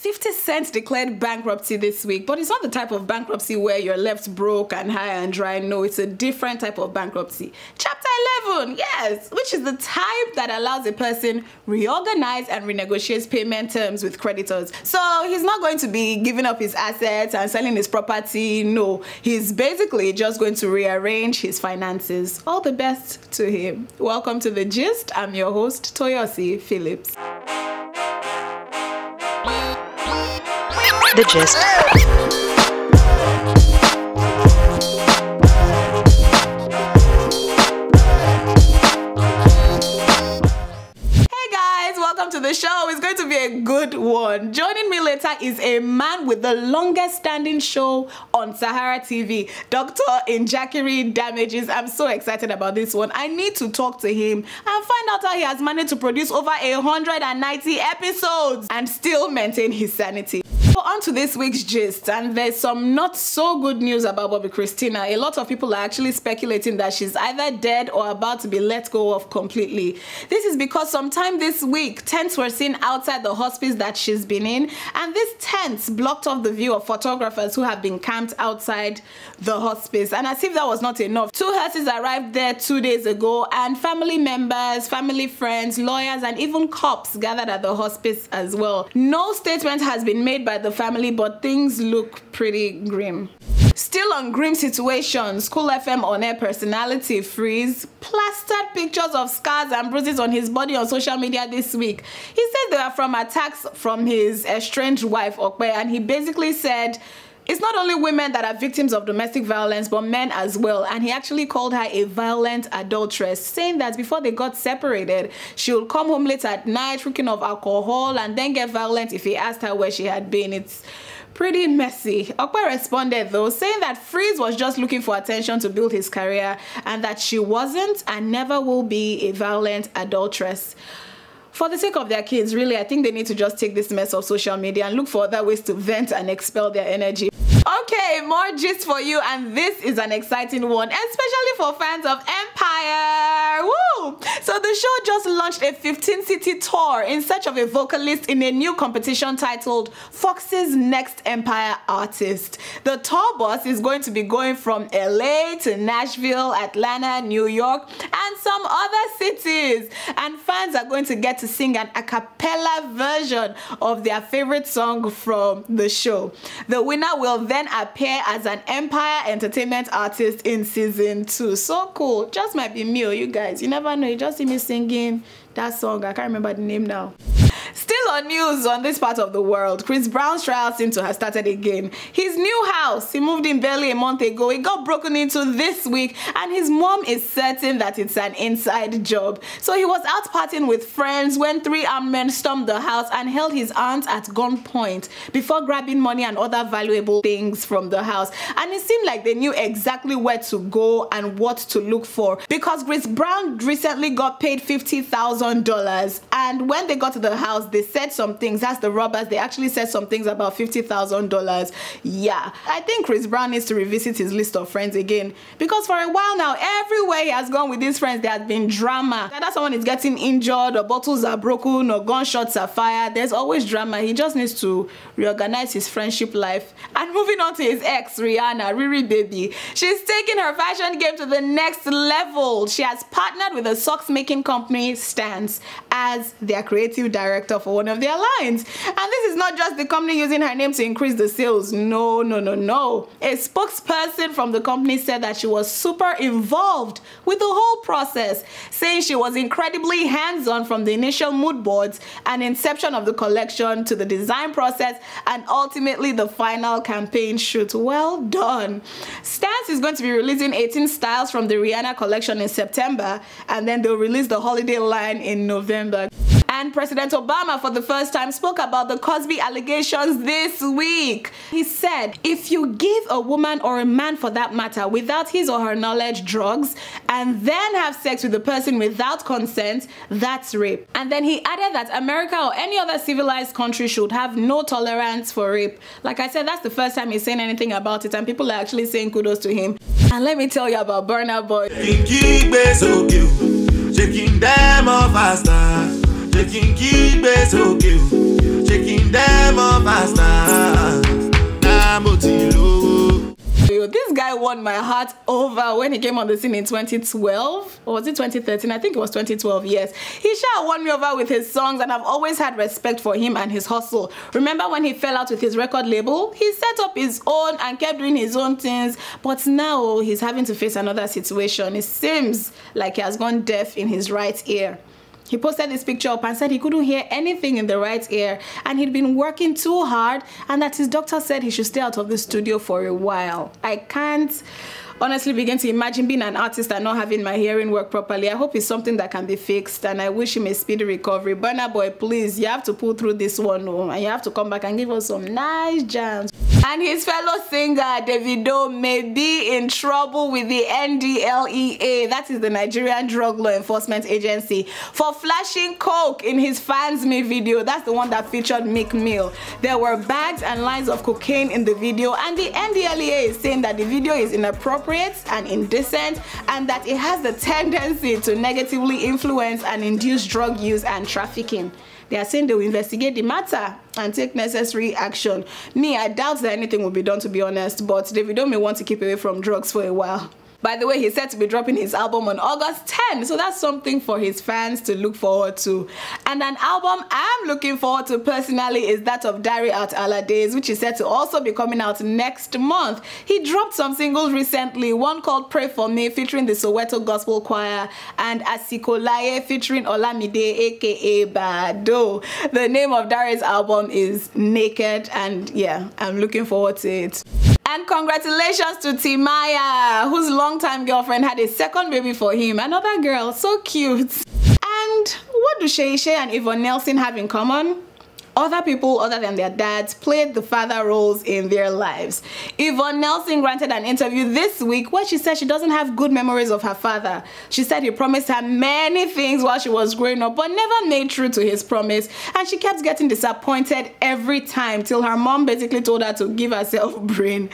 50 Cent declared bankruptcy this week, but it's not the type of bankruptcy where you're left broke and high and dry. No, it's a different type of bankruptcy. Chapter 11, yes, which is the type that allows a person reorganize and renegotiate payment terms with creditors. So he's not going to be giving up his assets and selling his property. No, he's basically just going to rearrange his finances. All the best to him. Welcome to The Gist. I'm your host, Toyosi Phillips. The Gist. Welcome to the show. It's going to be a good one. Joining me later is a man with the longest standing show on Sahara TV, Dr. Njakiri Damages. I'm so excited about this one. I need to talk to him and find out how he has managed to produce over 190 episodes and still maintain his sanity. So on to this week's gist, and there's some not so good news about Bobby Christina. A lot of people are actually speculating that she's either dead or about to be let go of completely. This is because sometime this week, tents were seen outside the hospice that she's been in, and these tents blocked off the view of photographers who have been camped outside the hospice. And as if that was not enough, 2 hearses arrived there 2 days ago, and family members, family friends, lawyers, and even cops gathered at the hospice as well. No statement has been made by the family, but things look pretty grim. Still on grim situations, Cool FM on-air personality Freeze plastered pictures of scars and bruises on his body on social media this week. He said they were from attacks from his estranged wife, Okpe, and he basically said it's not only women that are victims of domestic violence, but men as well. And he actually called her a violent adulteress, saying that before they got separated, she would come home late at night drinking of alcohol and then get violent if he asked her where she had been. It's pretty messy. Okpe responded though, saying that Freeze was just looking for attention to build his career and that she wasn't and never will be a violent adulteress. For the sake of their kids, really, I think they need to just take this mess off social media and look for other ways to vent and expel their energy. Okay, more gist for you, and this is an exciting one, especially for fans of Empire. Woo! So the show just launched a 15-city tour in search of a vocalist in a new competition titled Fox's Next Empire Artist. The tour bus is going to be going from LA to Nashville, Atlanta, New York, and some other cities. And fans are going to get to sing an a cappella version of their favorite song from the show. The winner will then appear as an Empire Entertainment artist in season 2. So cool. Just might be me or you guys. You never know. You just see me singing that song. I can't remember the name now. Still on news on this part of the world, Chris Brown's trial seems to have started again. His new house, he moved in barely a month ago, it got broken into this week, and his mom is certain that it's an inside job. So he was out partying with friends when 3 armed men stormed the house and held his aunt at gunpoint before grabbing money and other valuable things from the house. And it seemed like they knew exactly where to go and what to look for, because Chris Brown recently got paid $50,000, and when they got to the house, they said some things. That's the robbers. They actually said some things about $50,000. Yeah, I think Chris Brown needs to revisit his list of friends again, because for a while now, everywhere he has gone with his friends, there has been drama. Either someone is getting injured, or bottles are broken, or gunshots are fired. There's always drama. He just needs to reorganize his friendship life. And moving on to his ex, Rihanna, Riri Baby. She's taking her fashion game to the next level. She has partnered with a socks making company, Stance, as their creative director for one of their lines. And this is not just the company using her name to increase the sales. No. A spokesperson from the company said that she was super involved with the whole process, saying she was incredibly hands-on from the initial mood boards and inception of the collection to the design process and ultimately the final campaign shoot. Well done. Stance is going to be releasing 18 styles from the Rihanna collection in September, and then they'll release the holiday line in November. And President Obama, for the first time, spoke about the Cosby allegations this week. He said, if you give a woman, or a man for that matter, without his or her knowledge, drugs, and then have sex with the person without consent, that's rape. And then he added that America or any other civilized country should have no tolerance for rape. Like I said, that's the first time he's saying anything about it, and people are actually saying kudos to him. And let me tell you about Burna Boy. Shaking them off faster. Shaking them off won my heart over when he came on the scene in 2012. Or was it 2013? I think it was 2012, yes. He sure won me over with his songs, and I've always had respect for him and his hustle. Remember when he fell out with his record label? He set up his own and kept doing his own things, but now he's having to face another situation. It seems like he has gone deaf in his right ear. He posted this picture up and said he couldn't hear anything in the right ear, and he'd been working too hard, and that his doctor said he should stay out of the studio for a while. I can't honestly begin to imagine being an artist and not having my hearing work properly. I hope it's something that can be fixed, and I wish him a speedy recovery. Burna Boy, please, you have to pull through this one, and you have to come back and give us some nice jams. And his fellow singer, Davido, may be in trouble with the NDLEA, that is the Nigerian Drug Law Enforcement Agency, for flashing coke in his Fans Me video. That's the one that featured Meek Mill. There were bags and lines of cocaine in the video, and the NDLEA is saying that the video is inappropriate and indecent, and that it has the tendency to negatively influence and induce drug use and trafficking. They are saying they will investigate the matter and take necessary action. Me, I doubt that anything will be done, to be honest, but Davido may want to keep away from drugs for a while. By the way, he's set to be dropping his album on August 10, so that's something for his fans to look forward to. And an album I'm looking forward to personally is that of Dari At Allah Days, which is set to also be coming out next month. He dropped some singles recently, one called Pray For Me featuring the Soweto Gospel Choir, and Asikolaye featuring Olamide aka Bado. The name of Dari's album is Naked, and yeah, I'm looking forward to it. And congratulations to Timaya, whose longtime girlfriend had a second baby for him. Another girl, so cute. And what do Shay and Yvonne Nelson have in common? Other people other than their dads played the father roles in their lives. Yvonne Nelson granted an interview this week where she said she doesn't have good memories of her father. She said he promised her many things while she was growing up, but never made true to his promise, and she kept getting disappointed every time till her mom basically told her to give herself a brain.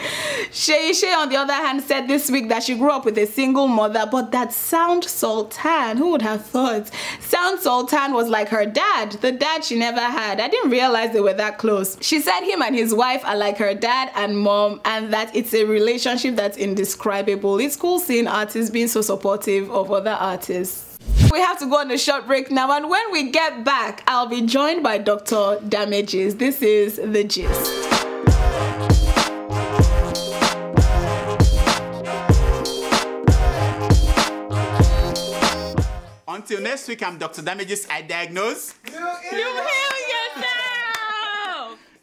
Shay, on the other hand, said this week that she grew up with a single mother, but that Sound Sultan, who would have thought? Sound Sultan was like her dad, the dad she never had. I didn't realize they were that close. She said him and his wife are like her dad and mom, and that it's a relationship that's indescribable. It's cool seeing artists being so supportive of other artists. We have to go on a short break now, and when we get back, I'll be joined by Dr. Damages. This is The Gist. Until next week, I'm Dr. Damages. I diagnose. You heal yourself!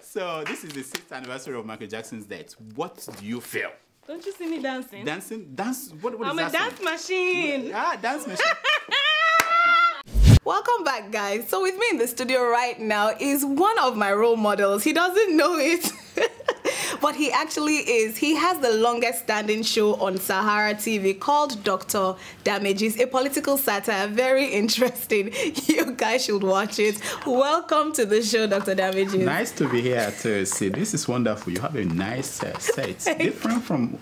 So, this is the 6th anniversary of Michael Jackson's death. What do you feel? Don't you see me dancing? Dancing? Dance? What I'm is a that dance machine. Ah, dance machine. Welcome back, guys. So with me in the studio right now is one of my role models. He doesn't know it. But he actually is. He has the longest standing show on Sahara TV called Dr. Damages, a political satire. Very interesting. You guys should watch it. Welcome to the show, Dr. Damages. Nice to be here, Toyosi. This is wonderful. You have a nice set. Different from...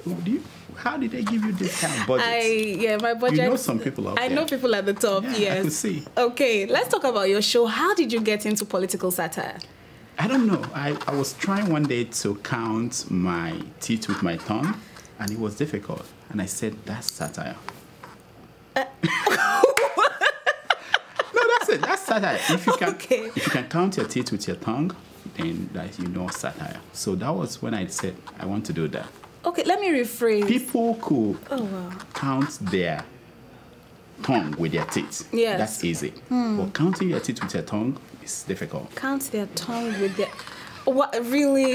How did they give you this kind of budget? Yeah, my budget. You know some people out there. I know people at the top, yeah, yes. I could see. Okay, let's talk about your show. How did you get into political satire? I don't know. I was trying one day to count my teeth with my tongue, and it was difficult. And I said, that's satire. No, that's it. That's satire. If you can count your teeth with your tongue, then that you know satire. So that was when I said, I want to do that. Okay, let me rephrase. People could count their tongue with their teeth. Yes. That's easy. But counting your teeth with your tongue is difficult. Count their tongue with their... What, really?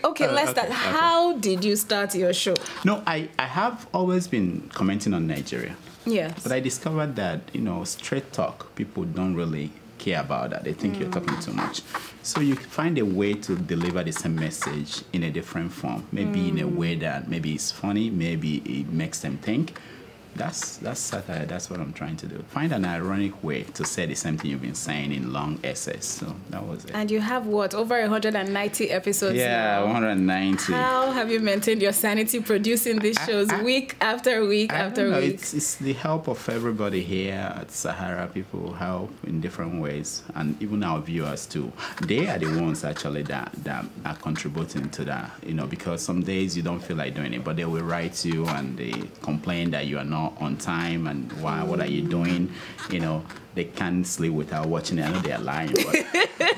Okay, let's start. How did you start your show? No, I have always been commenting on Nigeria. Yes. But I discovered that, straight talk, people don't really care about that. They think you're talking too much. So you find a way to deliver the same message in a different form. Maybe in a way that maybe it's funny, maybe it makes them think. that's satire. That's what I'm trying to do. Find an ironic way to say the same thing you've been saying in long essays. So that was it. And you have what, over 190 episodes Yeah, now? 190. How have you maintained your sanity producing these shows week after week after week? It's the help of everybody here at Sahara. People help in different ways, and even our viewers too. They are the ones actually that are contributing to that. You know, because some days you don't feel like doing it, but they will write you and they complain that you are not on time and why, what are you doing? You know, they can't sleep without watching it. I know they are lying,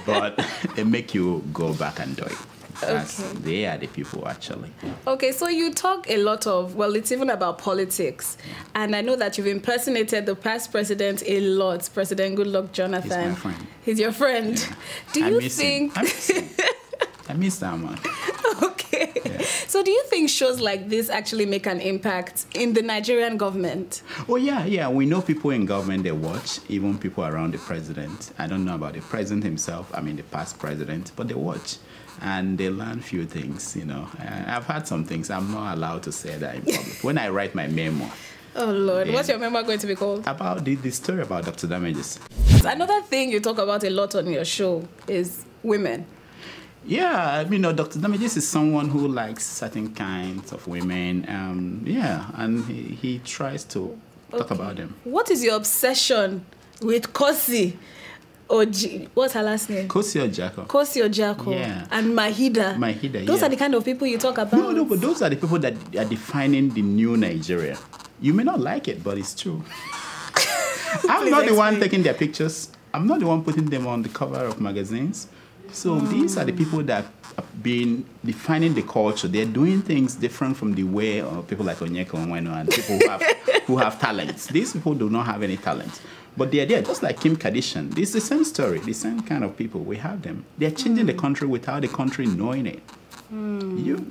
but they make you go back and do it. Okay. They are the people actually. Okay, so you talk a lot of, well, it's even about politics. And I know that you've impersonated the past president a lot, President Goodluck Jonathan. He's my friend. He's your friend. Yeah. Do you think... I miss that man. Okay. Yeah. So do you think shows like this actually make an impact in the Nigerian government? Oh, yeah. We know people in government, they watch, even people around the president. I don't know about the president himself, I mean the past president, but they watch. And they learn few things, you know. I've had some things I'm not allowed to say that in public. When I write my memoir. Oh, Lord. What's your memoir going to be called? About the story about Dr. Damages. Another thing you talk about a lot on your show is women. Yeah, you know, Dr. Damages is someone who likes certain kinds of women. And he tries to talk about them. What is your obsession with Kosi? What's her last name? Kosi Ojako. Kosi Ojako. Yeah. And Mahida. Those are the kind of people you talk about. No, but those are the people that are defining the new Nigeria. You may not like it, but it's true. I'm not the one taking their pictures. I'm not the one putting them on the cover of magazines. So these are the people that have been defining the culture. They're doing things different from the way people like Onyeka Onwenu and people who have talents. These people do not have any talent. But they're there, just like Kim Kardashian. It's the same story, the same kind of people. We have them. They're changing the country without the country knowing it.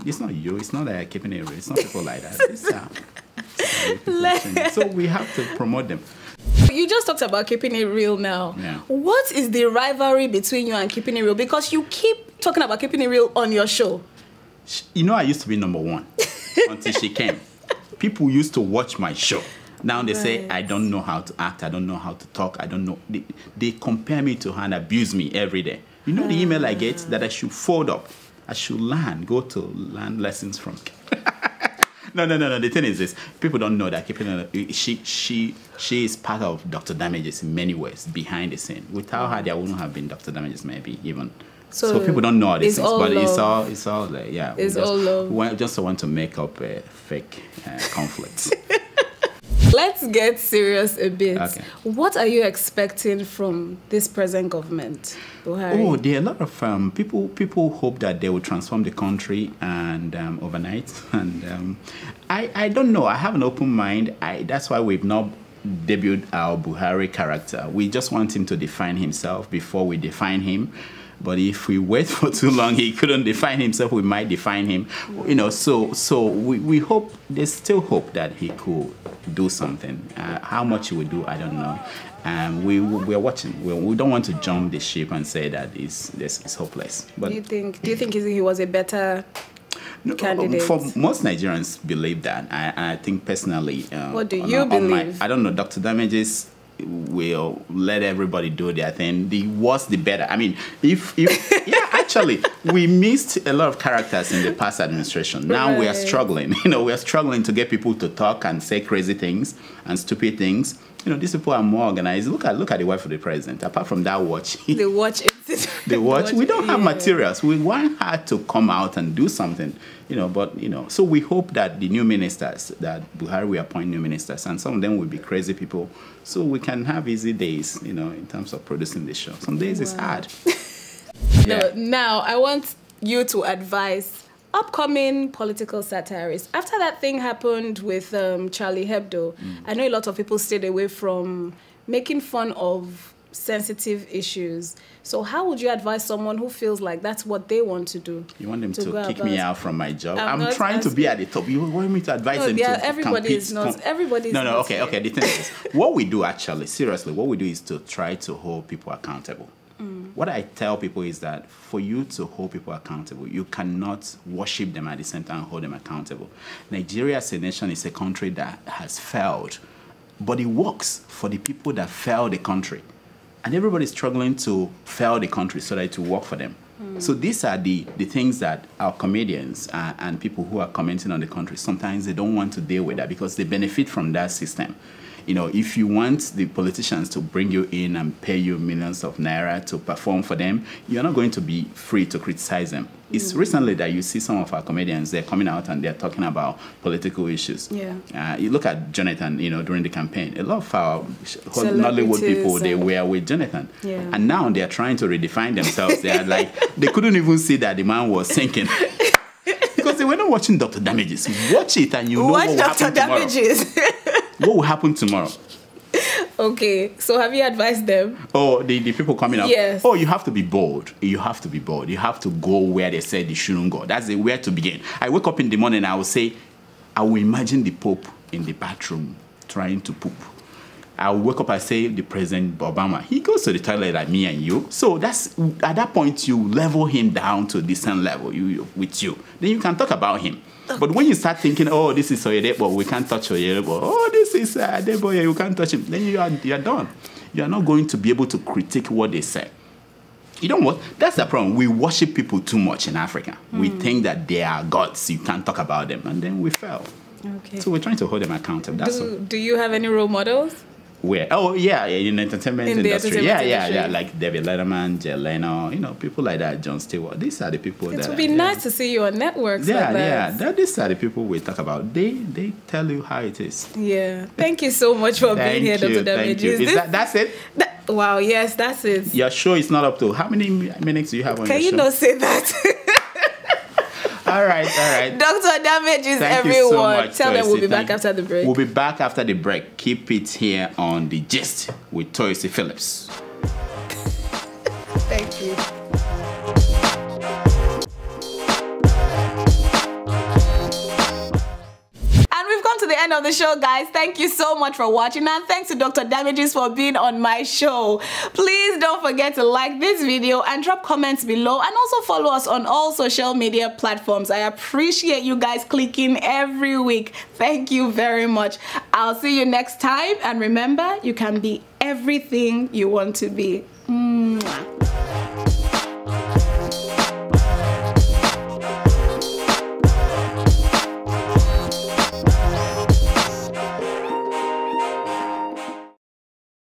It's not you. It's not that keeping it real. It's not people like that. So we have to promote them. You just talked about keeping it real now. Yeah. What is the rivalry between you and keeping it real? Because you keep talking about keeping it real on your show. You know, I used to be number one until she came. People used to watch my show. Now they say, I don't know how to act. I don't know how to talk. I don't know. They compare me to her and abuse me every day. You know the email I get that I should fold up. I should go to learn lessons from. No. The thing is this: people don't know that she is part of Dr. Damages in many ways behind the scene. Without her, there wouldn't have been Dr. Damages, maybe even. So people don't know all these things, but it's all like, yeah. It's all love. We just want to make up a fake conflict. Let's get serious a bit. Okay. What are you expecting from this present government, Buhari? Oh, there are a lot of people hope that they will transform the country and overnight. And I don't know. I have an open mind. That's why we've not debuted our Buhari character. We just want him to define himself before we define him. But if we wait for too long, he couldn't define himself, we might define him. You know, so we hope, there's still hope that he could do something. How much he will do, I don't know. We're watching. We don't want to jump the ship and say that it's hopeless. But do you think he was a better candidate? For most Nigerians believe that. I think personally. What do you believe? I don't know. Dr. Damages will let everybody do their thing. The worse, the better. I mean, actually, we missed a lot of characters in the past administration. Now we are struggling. You know, we are struggling to get people to talk and say crazy things and stupid things. You know, these people are more organized. Look at the wife of the president. Apart from that watch, the watch. We don't have materials. We want her to come out and do something. You know, but so we hope that the new ministers, that Buhari will appoint new ministers, and some of them will be crazy people, so we can have easy days. You know, in terms of producing the show. Some days it's hard. Yeah. Now I want you to advise upcoming political satirists. After that thing happened with Charlie Hebdo, I know a lot of people stayed away from making fun of sensitive issues. So how would you advise someone who feels like that's what they want to do? You want them to kick me out from my job? I'm trying to be at the top. You want me to advise them to everybody compete? Is not. Everybody is no. Not Okay. The thing is, what we do actually, seriously, what we do is to try to hold people accountable. what I tell people is that for you to hold people accountable, you cannot worship them at the same time and hold them accountable. Nigeria as a nation is a country that has failed, but it works for the people that fail the country. And everybody's struggling to fail the country so that it will work for them. So these are the things that our comedians and people who are commenting on the country, sometimes they don't want to deal with that because they benefit from that system. You know, if you want the politicians to bring you in and pay you millions of naira to perform for them, you're not going to be free to criticize them. It's recently that you see some of our comedians, they're coming out and they're talking about political issues. Yeah. You look at Jonathan, you know, during the campaign, a lot of our Nollywood people, they were with Jonathan. Yeah. And now they're trying to redefine themselves. They're like, they couldn't even see that the man was sinking. Because they were not watching Dr. Damages. Watch it and you know what will happen tomorrow. What will happen tomorrow? Okay, so have you advised them? Oh, the people coming up? Yes. Oh, you have to be bold. You have to be bold. You have to go where they said they shouldn't go. That's the where to begin. I wake up in the morning and I will say, I will imagine the Pope in the bathroom trying to poop. I will wake up and say, the President Obama, he goes to the toilet like me and you. So that's, at that point, you level him down to a decent level with you. Then you can talk about him. But when you start thinking, oh, this is Oyedebo, we can't touch Oyedebo. Oh, this is Adeboye, you can't touch him. Then you are done. You are not going to be able to critique what they say. You know what? That's the problem. We worship people too much in Africa. We think that they are gods. You can't talk about them. And then we fail. Okay. So we're trying to hold them accountable. Do you have any role models? Where? Oh, yeah, in the entertainment industry. Yeah, like David Letterman, Jay Leno, you know, people like that, Jon Stewart. These are the people that... It would be nice to see you on networks like that. These are the people we talk about. They tell you how it is. Yeah. Thank you so much for being here, Dr. Damages. Thank you. That's it? Wow, yes, that's it. Your show is not up to... How many minutes do you have on your show? Can you not say that? All right. Dr. Damages, everyone. You so much, Tell them Toyosi. we'll be back after the break. We'll be back after the break. Keep it here on The Gist with Toyosi Phillips. Thank you. To the end of the show, guys. Thank you so much for watching, and thanks to Dr. Damages for being on my show. Please don't forget to like this video and drop comments below, and also follow us on all social media platforms. I appreciate you guys clicking every week. Thank you very much. I'll see you next time, and remember, you can be everything you want to be.